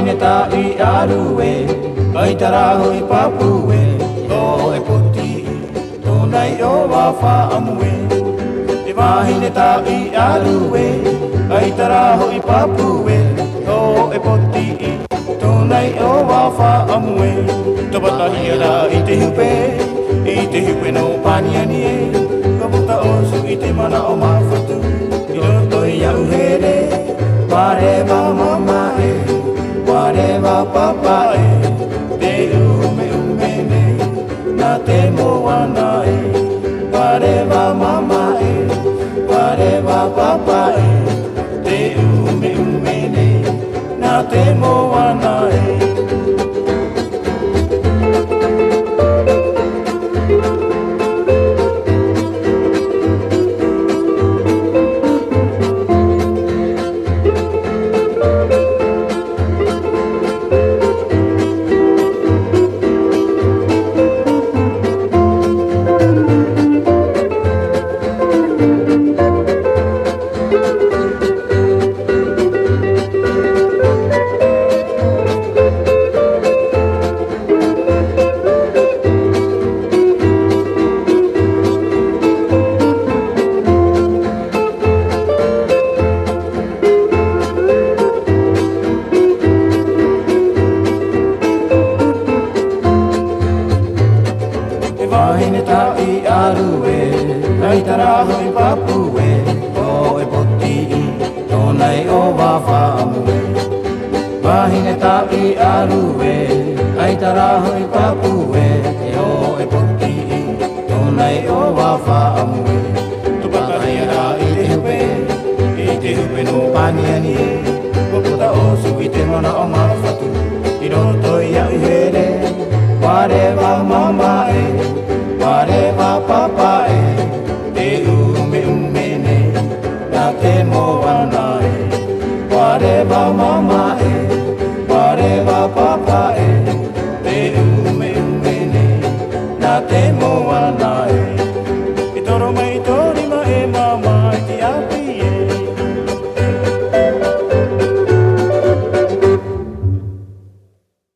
Vahineta I arue Ai taraho I papue O e poti Tonai o wafa amue E vahineta I arue Ai taraho I papue O e poti Tonai o wafa amue Topatahi ala I te hupe I te hupe no paniani e Kaputa osu I te mana o mawhatu I roto I au here Whatever mama e Whatever papa e Te ume ne Na te moana e Whatever mama e Whatever papa e Te ume ne Na te moana e Vahineta I arue, ai taraho I papue, o e poti I, tonai o wafa amue. Vahineta I arue, ai taraho I papue, o e poti I, tonai o wafa amue. Tupatahi ala I te hupe no paniani e, koputa osu I te mana o mawhatu, I roto I au here, whatever